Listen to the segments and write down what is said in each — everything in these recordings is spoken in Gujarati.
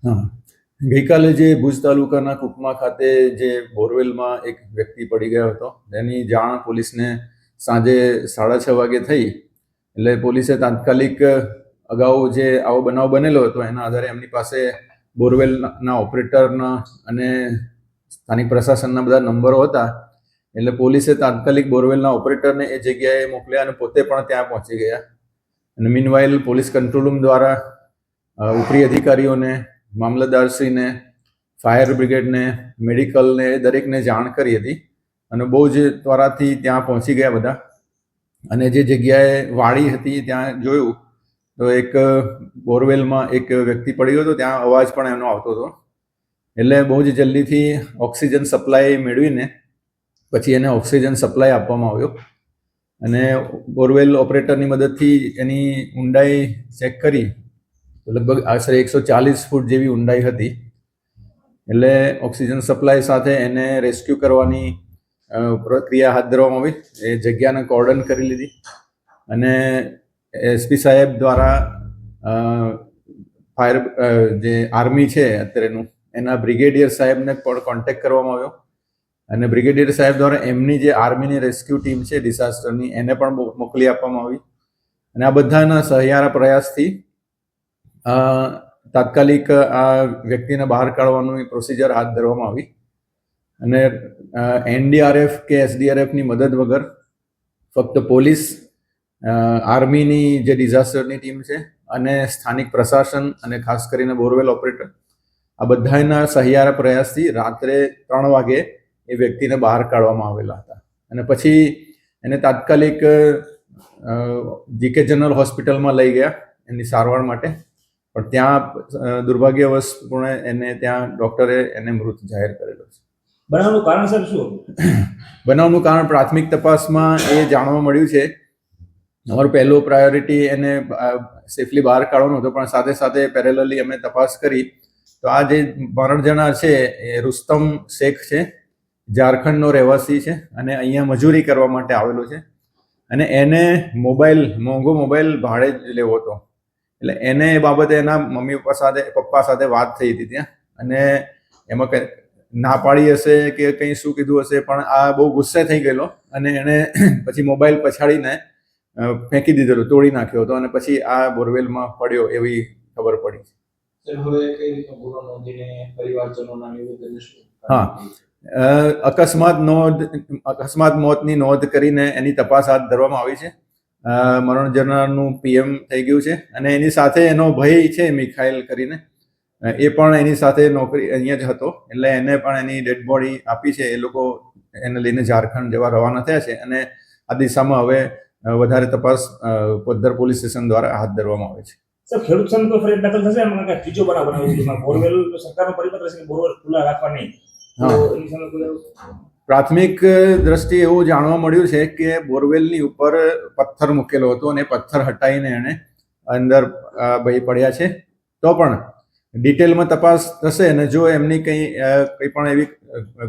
હા, ગઈકાલે જે ભુજ તાલુકાના કુકમા ખાતે જે બોરવેલમાં એક વ્યક્તિ પડી ગયો હતો, તેની જાણ પોલીસને સાંજે 6:30 વાગે થઈ. એટલે પોલીસે તાત્કાલિક અગાઉ જે આવો બનાવ બનેલો હતો એના આધારે એમની પાસે બોરવેલના ઓપરેટરના અને સ્થાનિક પ્રશાસનના બધા નંબરો હતા. એટલે પોલીસે તાત્કાલિક બોરવેલના ઓપરેટરને એ જગ્યાએ મોકલ્યા અને પોતે પણ ત્યાં પહોંચી ગયા. અને મીનવાઇલ પોલીસ કંટ્રોલ રૂમ દ્વારા ઉપરી અધિકારીઓને, મામલતદારશ્રીને, ફાયર બ્રિગેડને, મેડિકલને દરેકને જાણ કરી હતી. અને બહુ જ ત્વરાથી ત્યાં પહોંચી ગયા બધા. અને જે જગ્યાએ વાડી હતી ત્યાં જોયું તો એક બોરવેલમાં એક વ્યક્તિ પડ્યો હતો, ત્યાં અવાજ પણ એનો આવતો હતો. એટલે બહુ જ જલ્દીથી ઓક્સિજન સપ્લાય મેળવીને પછી એને ઓક્સિજન સપ્લાય આપવામાં આવ્યો. અને બોરવેલ ઓપરેટરની મદદથી એની ઊંડાઈ ચેક કરી તો લગભગ આશરે 140 ફૂટ જેવી ઊંડાઈ હતી. એટલે ઓક્સિજન સપ્લાય સાથે એને રેસ્ક્યુ કરવાની પ્રક્રિયા હાથ ધરવામાં આવી. એ જગ્યાને કોર્ડન કરી લીધી અને એસપી સાહેબ દ્વારા ફાયર જે આર્મી છે અત્યારેનું એના બ્રિગેડિયર સાહેબને પણ કોન્ટેક્ટ કરવામાં આવ્યો. અને બ્રિગેડિયર સાહેબ દ્વારા એમની જે આર્મીની રેસ્ક્યુ ટીમ છે ડિઝાસ્ટરની એને પણ મોકલી આપવામાં આવી. અને આ બધાના સહિયારા પ્રયાસથી તાત્કાલિક આ વ્યક્તિને બહાર કાઢવાનું પ્રોસિજર હાથ ધરવામાં આવી. અને એનડીઆરએફ કે એસડીઆરએફની મદદ વગર ફક્ત પોલીસ, આર્મીની જે ડિઝાસ્ટરની ટીમ છે અને સ્થાનિક પ્રશાસન અને ખાસ કરીને બોરવેલ ઓપરેટર, આ બધાના સહિયારા પ્રયાસથી રાત્રે 3 વાગે એ વ્યક્તિને બહાર કાઢવામાં આવેલા હતા. અને પછી એને તાત્કાલિક જીકે જનરલ હોસ્પિટલમાં લઈ ગયા એની સારવાર માટે. પણ ત્યાં દુર્ભાગ્યવશપૂર્ણ એને ત્યાં ડૉક્ટરે એને મૃત જાહેર કરેલો છે. બનાવનું કારણ સર શું? બનાવનું કારણ પ્રાથમિક તપાસમાં એ જાણવા મળ્યું છે. અમારું પહેલું પ્રાયોરિટી એને સેફલી બહાર કાઢવાનો હતો, પણ સાથે સાથે પેરેલલી અમે તપાસ કરી તો આ જે મરણ જનાર છે એ રુસ્તમ શેખ છે, ઝારખંડનો રહેવાસી છે અને અહીંયા મજૂરી કરવા માટે આવેલો છે. અને એને મોંઘો મોબાઈલ ભાડે જ લેવો હતો. એટલે એને એ બાબતે એના પપ્પા સાથે વાત થઈ હતી ત્યાં. અને એમાં ના પાડી હશે કે કંઈ શું કીધું હશે, પણ આ બહુ ગુસ્સે થઈ ગયેલો અને એણે પછી મોબાઈલ પછાડીને ફેંકી દીધેલો, તોડી નાખ્યો હતો. અને પછી આ બોરવેલમાં પડ્યો એવી ખબર પડી. હા, અકસ્માત મોતની નોંધ કરીને એની તપાસ હાથ ધરવામાં આવી છે. મરણ જનારનું PM થઈ ગયું છે. અને એની સાથે એનો ભાઈ છે મિખાઈલ કરીને, એ પણ એની સાથે નોકરી અહીંયા જ હતો. એટલે એને પણ એની ડેડ બોડી આપી છે. એ લોકો એને લઈને ઝારખંડ જવા રવાના થયા છે. અને આ દિશામાં હવે વધારે તપાસ પદ્ધર પોલીસ સ્ટેશન દ્વારા હાથ ધરવામાં આવે છે. સર, ખેડૂત સંઘ તો ફરિયાદ દાખલ થશે. એમાં ત્રીજો બનાવ બનાવ્યો બોરવેલ સરકારનો પરિપત્ર છે કે બોરવેલ ખુલ્લા રાખવા નહીં. પ્રાથમિક દ્રષ્ટિએ એવું જાણવા મળ્યું છે કે બોરવેલની ઉપર પથ્થર મૂકેલો હતો અને પથ્થર હટાવીને એને અંદર ભાઈ પડ્યા છે. તો પણ ડિટેલમાં તપાસ થશે અને જો એમની કંઈ પણ એવી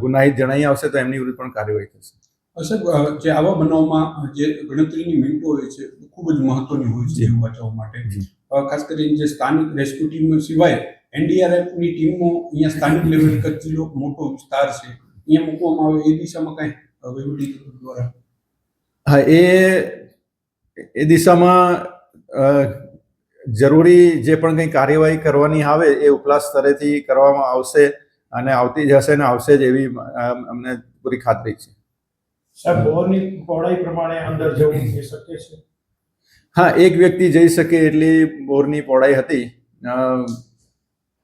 ગુનાહિત જણાઈ આવશે તો એમની વિરુદ્ધ પણ કાર્યવાહી થશે. સાહેબ, જે આવા બનાવમાં જે ગણતરીની મિનિટો હોય છે ખૂબ જ મહત્વની હોય છે બચાવવા માટે. ખાસ કરીને જે સ્થાનિક રેસ્ક્યુ ટીમ સિવાય એનડીઆરએફની ટીમો અહીંયા સ્થાનિક લેવલ કચ્છ જિલ્લો મોટો વિસ્તાર છે, અહીંયા મૂકવામાં આવે એ દિશામાં કાંઈ વહીવટી દ્વારા? હા, એ દિશામાં જરૂરી જે પણ કંઈ કાર્યવાહી કરવાની આવે એ ઉપલા સ્તરેથી કરવામાં આવશે અને આવતી જશે ને આવશે જ એવી અમને પૂરી ખાતરી છે. સાહેબ, બોરની પહોળાઈ પ્રમાણે અંદર જવું એ શક્ય છે? હા, એક વ્યક્તિ જઈ શકે એટલી બોરની પહોળાઈ હતી.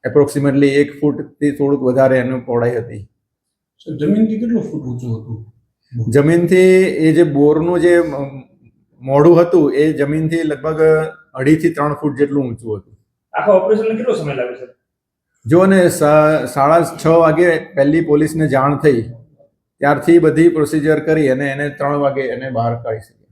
એપ્રોક્સિમેટલી 1 ફૂટથી થોડુંક વધારે એની પહોળાઈ હતી. જમીનથી કેટલું ફૂટ ઊંચું હતું? જમીનથી એ જે બોરનું જે મોઢું હતું એ જમીનથી લગભગ 2.5 થી 3 ફૂટ જેટલું ઊંચું હતું. આખા ઓપરેશનને કેટલો સમય લાગે છે? જો ને 6:30 વાગે પહેલી પોલીસને જાણ થઈ ત્યારથી બધી પ્રોસિજર કરી અને એને 3 વાગે એને બહાર કાઢી શકી.